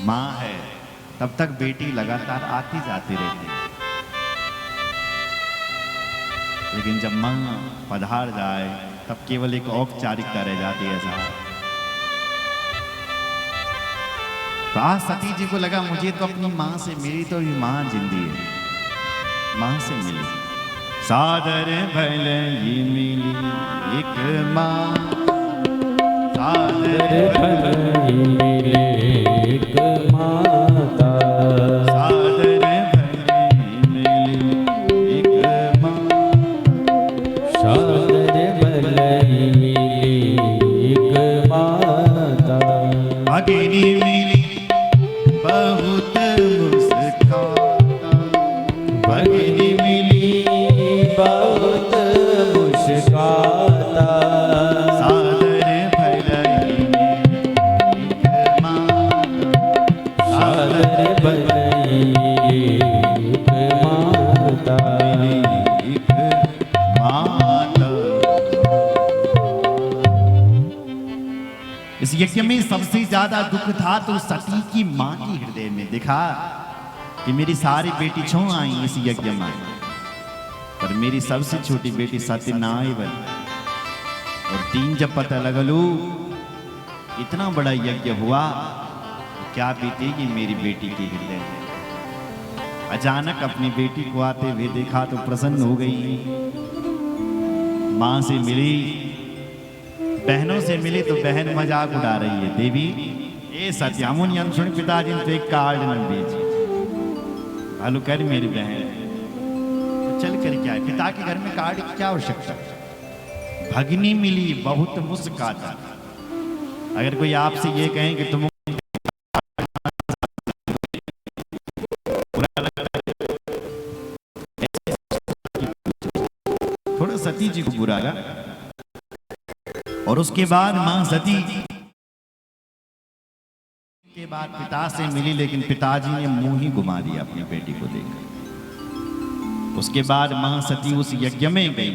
माँ है, तब तक बेटी लगातार आती जाती रहती है। लेकिन जब माँ पधार जाए तब केवल एक औपचारिकता रह जाती है साहब। तो आज सती जी को लगा मुझे तो अपनी माँ से मिली तो ये माँ जिंदी है, माँ से मिली। सादर भले ये मिली एक माँ, सादर भले मिले एक माता, सादर भले मिली एक माँ, सादर भले मिले एक माता। भगिनी मिली बहुत मुस्काता, भगिनी मिली बहुत मुस्काता, सादर भले एक माँ, सादर भले एक माता। एक माता। इस यज्ञ में सबसे ज्यादा दुख था तो सती की मां की हृदय में। देखा कि मेरी सारी बेटी छो आई इस यज्ञ में, पर मेरी सबसे छोटी बेटी सती ना आई बन। और तीन जब पता लगलू इतना बड़ा यज्ञ हुआ, क्या बीतेगी मेरी बेटी के हृदय में। अचानक अपनी बेटी को आते हुए देखा तो प्रसन्न हो गई। मां से मिली, बहनों से मिली तो बहन मजाक उड़ा रही है। देवी ए सत्यामुन सुन पिताजी ने तो एक कार्ड न भेजी, आलू कर मेरी बहन तो चल कर क्या है, पिता के घर में कार्ड की क्या आवश्यकता। भगनी मिली बहुत मुस्काता। अगर कोई आपसे ये कहें कि तुम थोड़ा सती जी को बुरा लगा। और उसके बाद मां सती के बाद पिता से मिली, लेकिन पिताजी ने मुंह ही घुमा दिया अपनी बेटी को देखकर। उसके बाद मां सती उस यज्ञ में गई।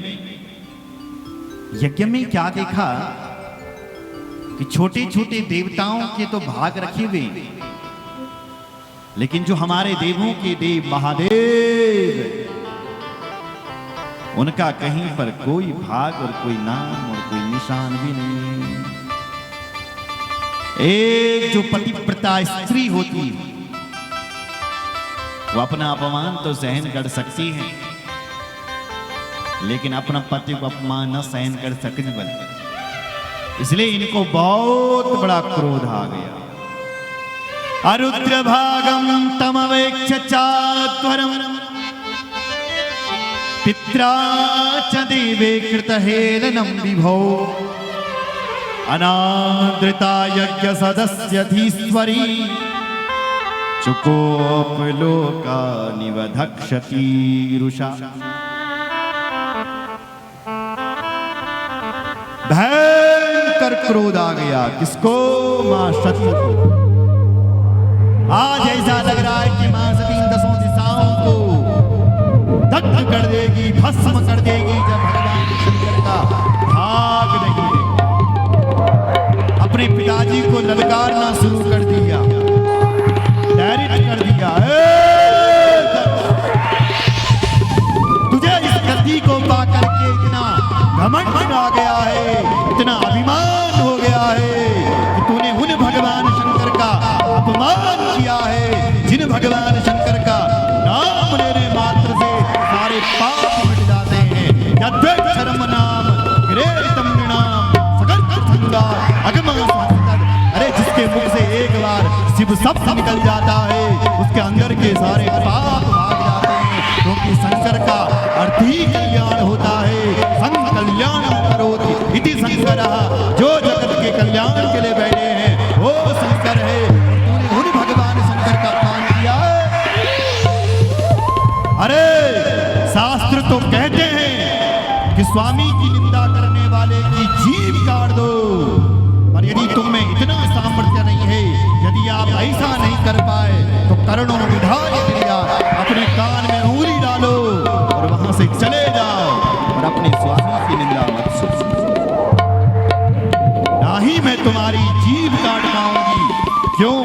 यज्ञ में क्या देखा कि छोटे छोटे देवताओं के तो भाग रखे हुए, लेकिन जो हमारे देवों के देव महादेव, उनका कहीं पर कोई भाग और कोई नाम और कोई निशान भी नहीं। एक जो पतिव्रता स्त्री होती है वो अपना अपमान तो सहन कर सकती है, लेकिन अपना पति को अपमान न सहन कर सकती बन। इसलिए इनको बहुत बड़ा क्रोध आ गया। अरुद्र भागम तमवेक्ष चात्वरम पित्रा च देवे कृतहेलनं विभो अनादृता यज्ञ सदस्यधीश्वरी चुकोपलोका निवधक्षति रुषा। भयंकर क्रोध आ गया किसको? मां सती को। आज ऐसा लग रहा है कि मां सती दसों दिशाओं को दग्ध कर देगी, भस्म कर देगी, जब भगवान शंकर का भाग नहीं देगी। अपने पिताजी को ललकारना शुरू कर दिया, डायरेक्ट कर दिया, तुझे इस गद्दी को पाकर के इतना घमंड आ गया है, इतना अभिमान हो गया है कि तूने उन भगवान शंकर का अपमान किया है जिन भगवान शंकर का नाम लेने मात्र से सारे पाप मिट जाते हैं। यद्वैक्षरम नाम गिरेतम नृणाम सकल संगा अगम संकट। अरे जिसके मुख से एक बार शिव शब्द निकल जाता है उसके अंदर के सारे पाप भाग जाते हैं, क्योंकि शंकर का अर्थ ही कल्याण होता है। संग कल्याण करोति इति शंकरः, जो जगत के कल्याण के लिए बैठे हैं वो शंकर है। तूने उन भगवान शंकर का अपमान किया है। अरे शास्त्र तो कहते हैं कि स्वामी की निंदा करने वाले की जीभ काट दो, पर यदि तुम में इतना सामर्थ्य नहीं है, यदि आप ऐसा नहीं कर पाए तो करणों विधाय क्रिया, अपने कान में उंगली डालो और वहां से चले जाओ और अपने स्वामी की निंदा मत सुनो। ना ही मैं तुम्हारी जीभ काट पाऊंगी क्यों?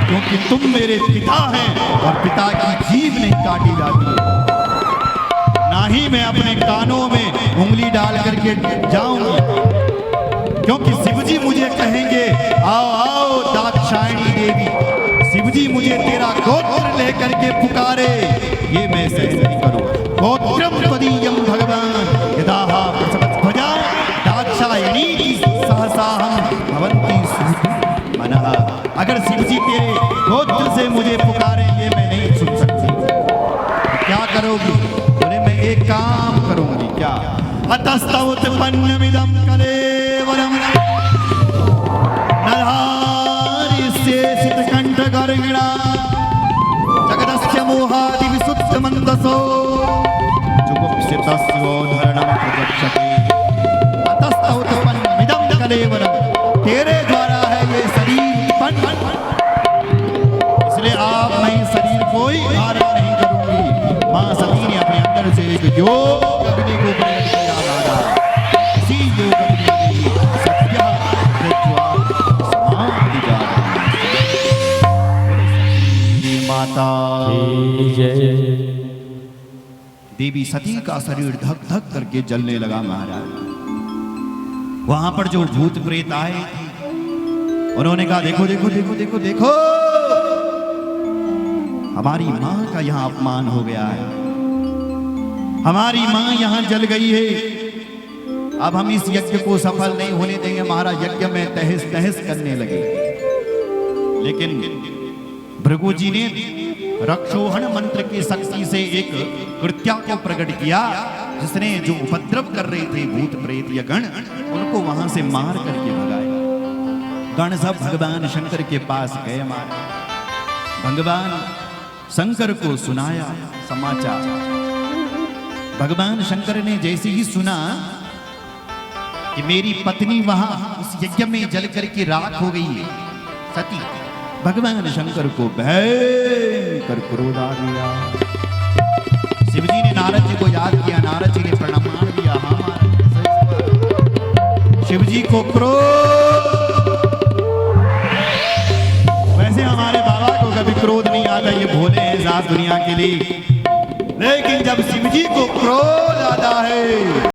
क्योंकि तुम मेरे पिता हैं और पिता की जीभ नहीं काटी जाती है। ना ही मैं अपने कानों में उंगली डाल करके जाऊंगी, क्योंकि शिवजी मुझे कहेंगे आओ आओ दाक्षायणी देवी, शिवजी मुझे तेरा गोत्र लेकर के पुकारे, ये मैं सहन नहीं करूं। गोत्रम त्वदीयम भगवान यदाहा प्रसवध्वजा दाक्षायणी सहसाहं भवन्ति मनः। अगर शिवजी तेरे गोत्र से मुझे पुकारे, ये मैं नहीं सुन सकती। क्या करोगी? बोले मैं एक काम करूंगी। क्या? अतस्तव उत्पन्नमिदं कलेवरम नधारिष्येषितकण्ठगर्हिणा जगदस्य मोहादि विसुप्त मंदसो जुगुप्सितस्योद्धरणं प्रचक्षते। अतस्तव उत्पन्नमिदं कलेवरम, तेरे द्वारा है ये शरीर उत्पन्न, इसलिए आप मैं शरीर कोई धारण नहीं करूंगी। मां सती ने अपने अंदर से एक योग अग्नि को प्रकट किया महाराज। इसी योग अग्नि में सत्य प्रज्वला समाधि जाती माता की जय। देवी सती का शरीर धक धक करके जलने लगा महाराज। वहां पर जो भूत प्रेत आए थे, उन्होंने कहा देखो देखो देखो देखो देखो, हमारी मां का यहां अपमान हो गया है, हमारी मां यहां जल गई है, अब हम इस यज्ञ को सफल नहीं होने देंगे। महाराज यज्ञ में तहस नहस करने लगे। लेकिन भृगु जी ने रक्षोहण मंत्र की शक्ति से एक कृत्या को प्रकट किया, जिसने जो उपद्रव कर रहे थे भूत प्रेत या गण, उनको वहां से मार करके भगाया। गण सब भगवान शंकर के पास गए। मारे भगवान शंकर को सुनाया समाचार। भगवान शंकर ने जैसे ही सुना कि मेरी पत्नी वहां उस यज्ञ में जल करके राख हो गई है सती, भगवान शंकर को भयंकर क्रोध आ गया। शिवजी ने नारद जी को याद किया, नारद जी ने प्रणाम दिया। हाँ महाराज, शिवजी को क्रोध, वैसे हमारे बाबा को कभी क्रोध नहीं आता, ये भोले हैं सात दुनिया के लिए, लेकिन जब शिवजी को क्रोध आता है